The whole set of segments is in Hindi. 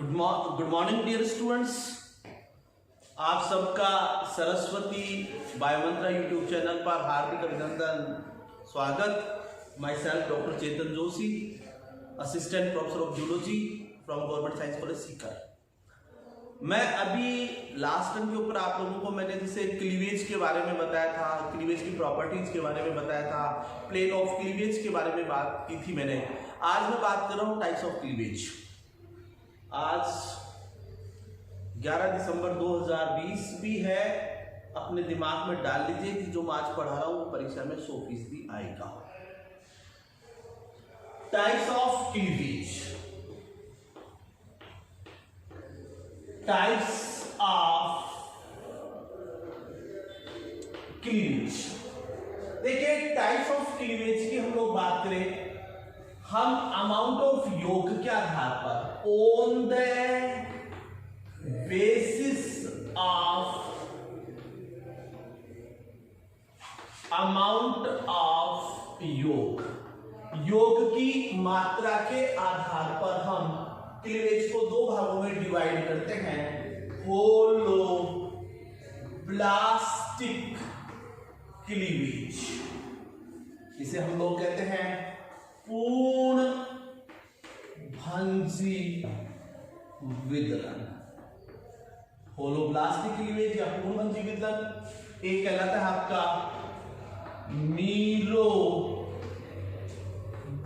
Good morning dear students. आप सबका सरस्वती बायोमंत्रा यूट्यूब चैनल पर हार्दिक अभिनंदन, स्वागत। My self doctor Chetan Joshi, assistant professor of zoology from government science college Sikar. मैं अभी लास्ट टर्म के ऊपर आप लोगों को मैंने जैसे क्लीवेज के बारे में बताया था, क्लीवेज की प्रॉपर्टीज के बारे में बताया था, प्लेन ऑफ क्लीवेज के बारे में बात की थी मैंने। आज मैं बात कर रहा हूँ टाइप्स ऑफ क्लीवेज। आज 11 दिसंबर 2020 भी है। अपने दिमाग में डाल लीजिए कि जो मैं आज पढ़ा रहा हूं वो परीक्षा में 100% आएगा। Types of cleavage, types of cleavage. देखिए, टाइप्स ऑफ क्लीवेज की हम लोग बात करें, हम अमाउंट ऑफ योग के आधार पर on the basis of amount of योग की मात्रा के आधार पर हम क्लीवेज को दो भागों में डिवाइड करते हैं। होलो ब्लास्टिक क्लीवेज, इसे हम लोग कहते हैं पूर्ण भंजी विदलन। होलोब्लास्टिक क्लीवेज या पूर्ण भंजी विदलन। एक कहलाता है आपका मीरो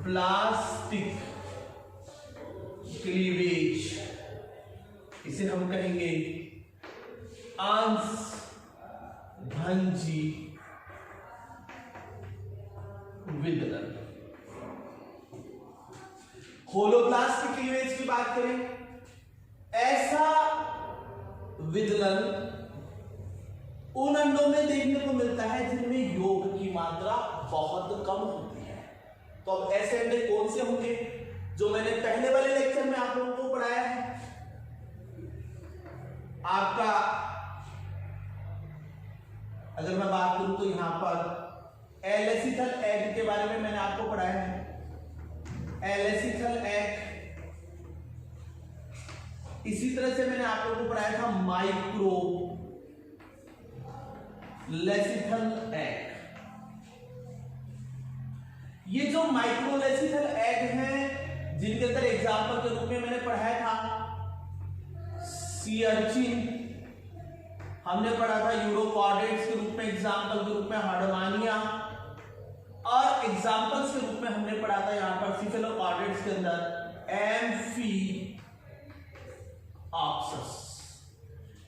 प्लास्टिक क्लीवेज, इसे हम कहेंगे अंश भंजी विदलन। होलोब्लास्टिक क्लीवेज की बात करें, ऐसा विदलन उन अंडों में देखने को मिलता है जिनमें योग की मात्रा बहुत कम होती है। तो अब ऐसे अंडे कौन से होंगे जो मैंने पहले वाले लेक्चर में आप लोगों को पढ़ाया है। आपका अगर मैं बात करूं तो यहां पर एलेसिथल एग के बारे में मैंने आपको पढ़ाया है। एलेसिथल एग, इसी तरह से मैंने आप लोगों को पढ़ाया था माइक्रो लेसिथल एग। ये जो माइक्रो लेसिथल एग हैं, जिनके अंदर एग्जाम्पल के रूप में मैंने पढ़ाया था सी अर्चिन, हमने पढ़ा था यूरोकॉर्डेट्स के रूप में, एग्जाम्पल के रूप में हार्डमानिया, और एग्जाम्पल्स के रूप में हमने पढ़ा था यहां पर सिफेलोकॉर्डेट्स के अंदर एम्फीऑप्सिस।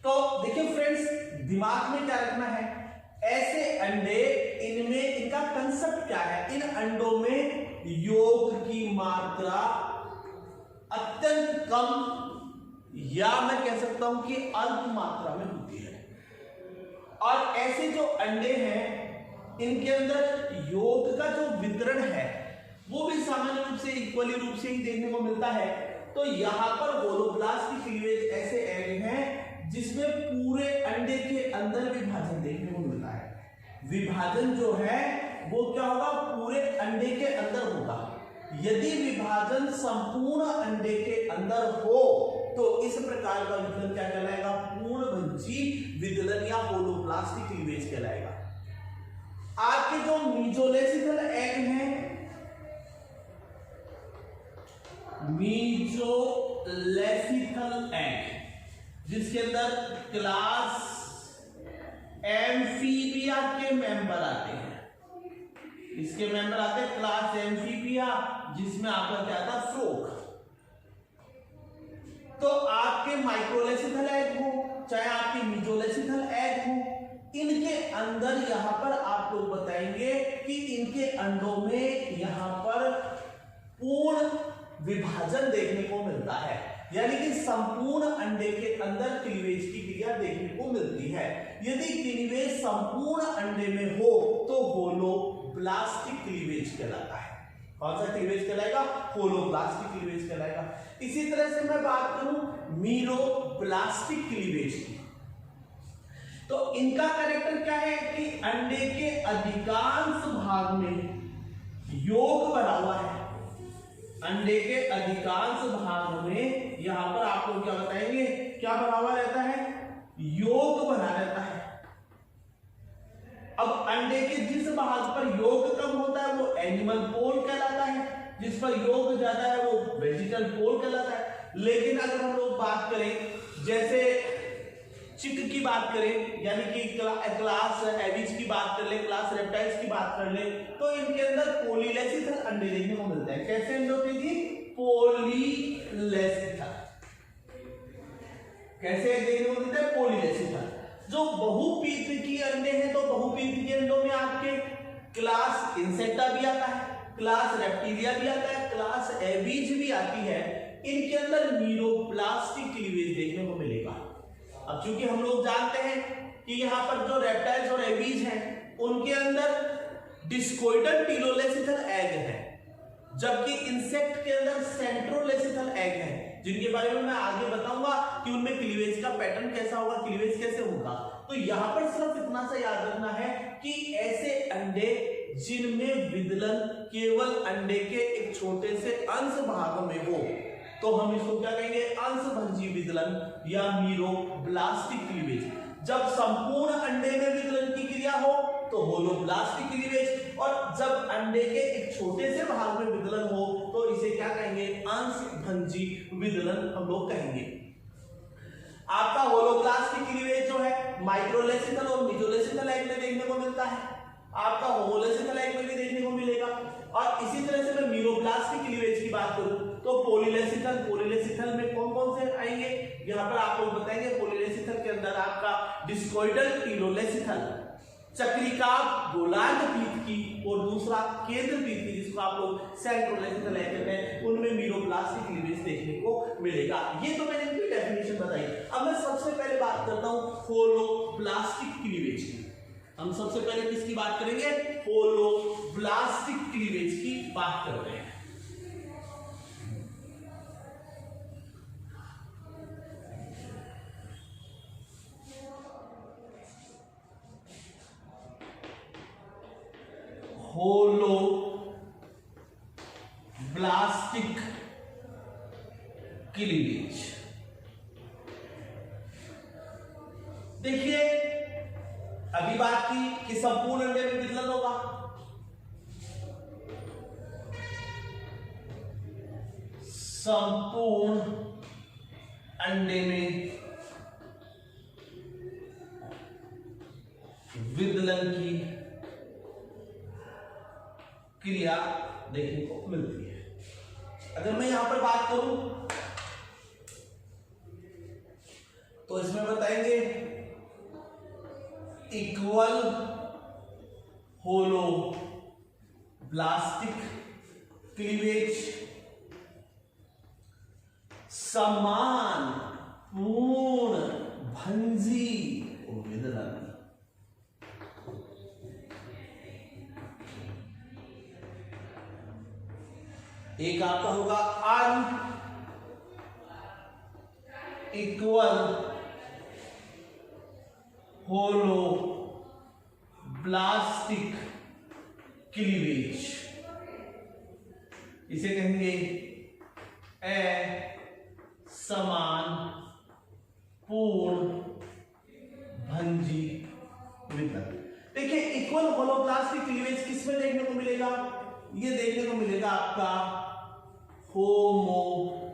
तो देखिए फ्रेंड्स, दिमाग में क्या रखना है, ऐसे अंडे, इनमें इनका कंसेप्ट क्या है, इन अंडों में योग की मात्रा अत्यंत कम या मैं कह सकता हूं कि अल्प मात्रा में होती है। और ऐसे जो अंडे हैं इनके अंदर योग का जो वितरण है वो भी सामान्य रूप से इक्वली रूप से ही देखने को मिलता है। तो यहां पर होलोब्लास्टिक क्लीवेज ऐसे एग हैं जिसमें पूरे अंडे के अंदर विभाजन देखने को मिलता है। विभाजन जो है वो क्या होगा, पूरे अंडे के अंदर होगा। यदि विभाजन संपूर्ण अंडे के अंदर हो तो इस प्रकार का विदलन क्या कहलाएगा, पूर्णभंजी विदलन या होलोब्लास्टिक क्लीवेज कहलाएगा। आपके जो मीजोलेसिथल एग हैं, मीजोलेसिथल एग, जिसके अंदर क्लास एम्फीबिया के मेंबर आते हैं, इसके मेंबर आते हैं क्लास एम्फीबिया, जिसमें आपका क्या था, फ्रोग। तो आपके माइक्रोलेसिथल एग हो चाहे आपके मीजोलेसिथल एग हो, इनके अंदर यहां पर आप लोग बताएंगे कि इनके अंडों में यहां पर पूर्ण विभाजन देखने को मिलता है, यानी कि संपूर्ण अंडे के अंदर क्लीवेज की क्रिया देखने को मिलती है। यदि क्लीवेज संपूर्ण अंडे में हो तो होलोब्लास्टिक क्लीवेज कहलाता है। कौन सा क्लीवेज कहलाएगा, होलोब्लास्टिक क्लीवेज कहलाएगा। इसी तरह से मैं बात करूं मीरोब्लास्टिक क्लीवेज की, तो इनका कैरेक्टर क्या है कि अंडे के अधिकांश भाग में योग बना हुआ है। अंडे के अधिकांश भाग में यहां पर आपको क्या बना हुआ रहता है, योग बना रहता है। अब अंडे के जिस भाग पर योग कम होता है वो एनिमल पोल कहलाता है, जिस पर योग ज्यादा है वो वेजिटल पोल कहलाता है। लेकिन अगर हम लोग बात करें, जैसे चिक की बात करें, यानी कि क्लास एविज की बात कर ले, क्लास रेप्टाइल्स की बात कर ले, तो इनके अंदर पोलिलेसिथल अंडे देखने को मिलते हैं। कैसे अंडे होते हैं जी, पोलिलेसिथल। कैसे देखने को मिलते हैं, पोलिलेसिथल। जो बहुपीतकी अंडे हैं, तो बहुपीतकी अंडों में आपके क्लास इंसेक्टा भी आता है, क्लास रेप्टिलिया भी आता है, क्लास एविज भी आती है। इनके अंदर मीरोप्लास्टिक क्लीवेज देखने को मिलेगा। अब चूंकि हम लोग जानते हैं कि यहाँ पर जो रेप्टाइल्स और एविज हैं उनके अंदर डिस्कोइडल टीलोलेसिथल एग है, जबकि इंसेक्ट के अंदर सेंट्रोलेसिथल एग है, जिनके बारे में मैं आगे बताऊंगा कि उनमें क्लीवेज का पैटर्न कैसा होगा, क्लीवेज कैसे होगा। तो यहाँ पर सिर्फ इतना सा याद रखना है कि ऐसे अंडे जिनमें विदलन केवल अंडे के एक छोटे से अंश भाग में हो, तो हम इसको क्या कहेंगे, अंशभंजी विदलन या मीरोब्लास्टिक क्लीवेज। जब संपूर्ण अंडे में विदलन की क्रिया हो तो होलोब्लास्टिक क्लीवेज, और जब अंडे के एक छोटे से भाग में विदलन हो तो इसे क्या कहेंगे, अंशभंजी विदलन हम लोग कहेंगे। आपका होलोब्लास्टिक क्लीवेज जो है माइक्रोलेसिथल और मेसोलेसिथल एग में देखने को मिलता है, आपका होमोलेसिथल एग में भी देखने को मिलेगा। और इसी तरह से मैं मीरोब्लास्टिक क्लीवेज की बात करूं तो पोलिलेसिथल में कौन कौन से आएंगे, यहाँ पर आप लोग बताएंगे। पोलिलेसिथल के अंदर आपका डिस्कोइडल टीलोलेसिथल, चक्रिका गोलार्ध पीत की, और दूसरा केंद्र पीत की जिसको आप लोग सेंट्रोलेसिथल कहते हैं, उनमें मीरोब्लास्टिक क्लीवेज देखने को मिलेगा। ये तो मैंने इनकी डेफिनेशन बताई। अब मैं सबसे पहले बात करता हूं होलोब्लास्टिक क्लीवेज की। हम सबसे पहले किसकी बात करेंगे, होलोब्लास्टिक क्लीवेज की बात कर रहे हैं। होलोब्लास्टिक क्लीवेज, देखिए अभी बात की कि संपूर्ण अंडे में विदलन होगा, संपूर्ण अंडे में विदलन की क्रिया देखने को मिलती है। अगर मैं यहां पर बात करूं तो इसमें बताएंगे इक्वल होलोब्लास्टिक क्लीवेज, समान पूर्ण भंजी विदलन। एक आपका होगा अनइक्वल होलोब्लास्टिक क्लीवेज, इसे कहेंगे असमान पूर्ण भंजी विदलन। देखिए इक्वल होलोब्लास्टिक क्लीवेज किसमें देखने को मिलेगा, ये देखने को मिलेगा आपका होमोलेसिथल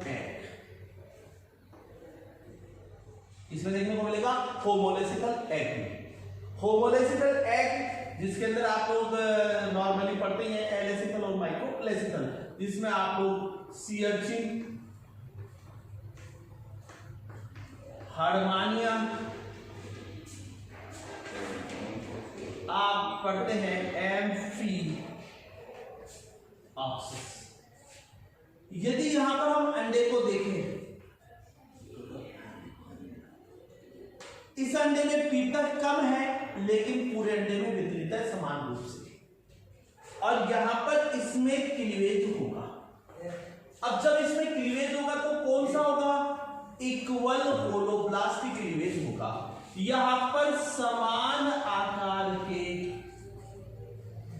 एग, इसमें देखने को मिलेगा होमोलेसिथल एग में। होमोलेसिथल एग जिसके अंदर आप लोग नॉर्मली पढ़ते हैं एलेसिथल और माइक्रोलेसिथल, जिसमें आप लोग सी अर्चिन, हार्डमानिया आप पढ़ते हैं, एम्फीऑप्सिस। यदि यहां पर हम अंडे को देखें, इस अंडे में पीतक कम है लेकिन पूरे अंडे में वितरित है समान रूप से, और यहां पर इसमें क्लीवेज होगा। अब जब इसमें क्लीवेज होगा तो कौन सा होगा, इक्वल होलोब्लास्टिक क्लीवेज होगा। यहां पर समान आकार के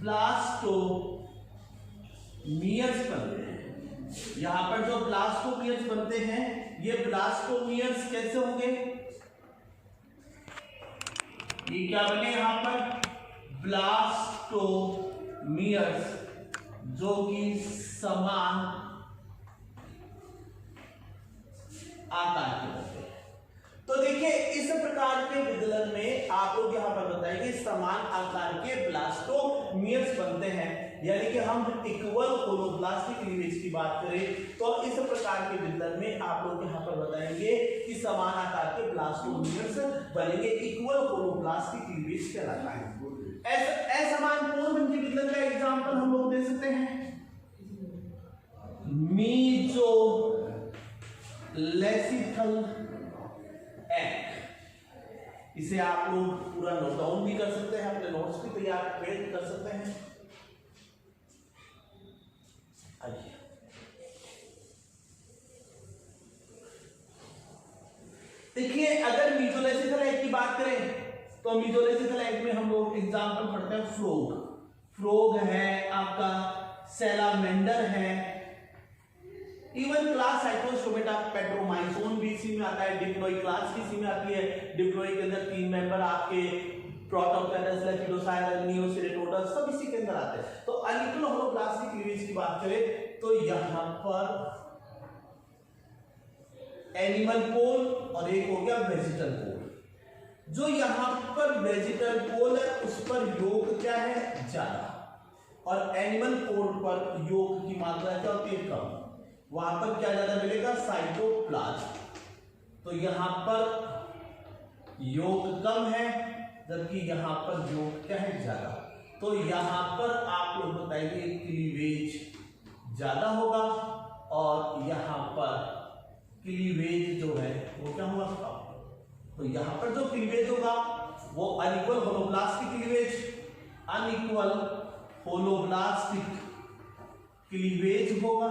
ब्लास्टोमियर्स बनते हैं, यहाँ पर जो ब्लास्टोमियर्स बनते हैं, ये ब्लास्टोमियर्स कैसे होंगे, ये क्या बने यहाँ पर ब्लास्टोमियर्स, जो कि समान आकार के होते हैं। तो देखिए इस प्रकार के विदलन में आप लोग यहां पर बताएंगे समान आकार के ब्लास्टोमियर्स बनते हैं, यानी कि हम इक्वल होलोब्लास्टिक क्लीवेज की बात करें तो इस प्रकार के विदलन में आप लोग यहां पर बताएंगे कि समान आकार के ब्लास्टोमियर्स बनेंगे, इक्वल होलोब्लास्टिक क्लीवेज कहलाता है। असमान पूर्णभंगी विदलन का एग्जांपल हम लोग दे सकते हैं मीजोलेसिथल एग। इसे आप लोग पूरा नोट डाउन भी कर सकते हैं, अपने नोट्स भी तैयार कर सकते हैं। देखिए अगर मीजोलेसिथल एग की बात करें तो मीजोलेसिथल एग में हम लोग एग्जांपल पढ़ते हैं फ्रॉग है, आपका सैलामेंडर है, इवन क्लास साइक्लोस्टोमेटा पेट्रोमाइजोन भी इसी में आता है, डिप्लोई क्लास भी इसी में आती है। डिप्लोई के अंदर 3 मेंबर आपके प्रोटोप्टेरस, लेपिडोसाइरस, नियोसिरेटोडस सब इसी के अंदर आते हैं। तो अनइक्वल होलोब्लास्टिक क्लीवेज की बात करें तो यहां पर एनिमल पोल और एक हो गया वेजिटल पोल। जो यहां पर वेजिटल पोल है उस पर योग क्या है, ज्यादा, और एनिमल पोल पर योग की मात्रा क्या होती है, कम। वहां पर क्या ज्यादा मिलेगा, साइटोप्लाज्म। तो यहां पर योग कम है जबकि यहां पर योग क्या है, ज्यादा। तो यहां पर आप लोग बताएंगे क्लीवेज ज्यादा होगा और यहां पर क्लीवेज जो है वो क्या होगा, कम। तो यहां पर जो क्लीवेज होगा वो unequal holoblastic cleavage, unequal holoblastic cleavage होगा।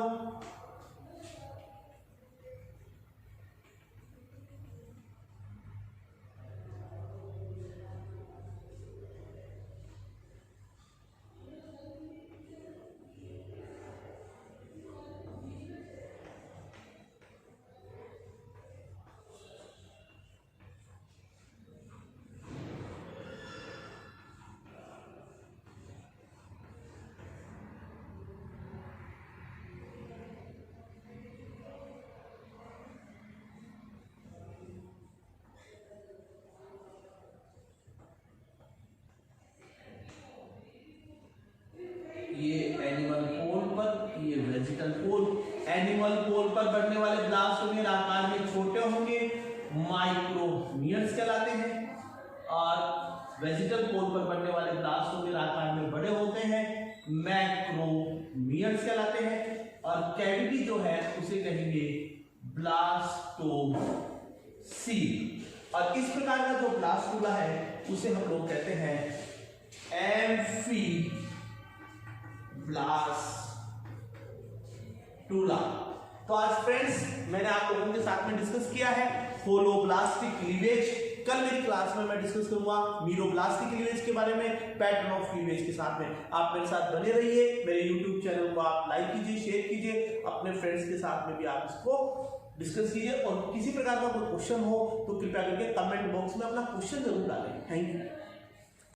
ये एनिमल पोल पर, ये वेजिटल पोल। एनिमल पोल पर बढ़ने वाले ब्लास्टोमियर आकार में छोटे होंगे, माइक्रोमियर्स कहलाते हैं, और वेजिटल पोल पर बढ़ने वाले ब्लास्टोमियर आकार में बड़े होते हैं, मैक्रोमियर्स कहलाते हैं। और कैविटी जो है उसे कहेंगे ब्लास्टोसील। और इस प्रकार का जो ब्लास्टुला है उसे हम लोग कहते हैं एम्फीब्लास्टुला। तो आज फ्रेंड्स मैंने आप लोगों के साथ में डिस्कस किया है होलोब्लास्टिक क्लीवेज। कल मेरी क्लास में मैं डिस्कस करूंगा मीरोब्लास्टिक क्लीवेज के बारे में, पैटर्न ऑफ क्लीवेज के साथ में। आप मेरे साथ बने रहिए, मेरे यूट्यूब चैनल को आप लाइक कीजिए, शेयर कीजिए, अपने फ्रेंड्स के साथ में भी आप इसको डिस्कस कीजिए। और किसी प्रकार का कोई क्वेश्चन हो तो कृपया करके कमेंट बॉक्स में अपना क्वेश्चन जरूर डालें। Thank you.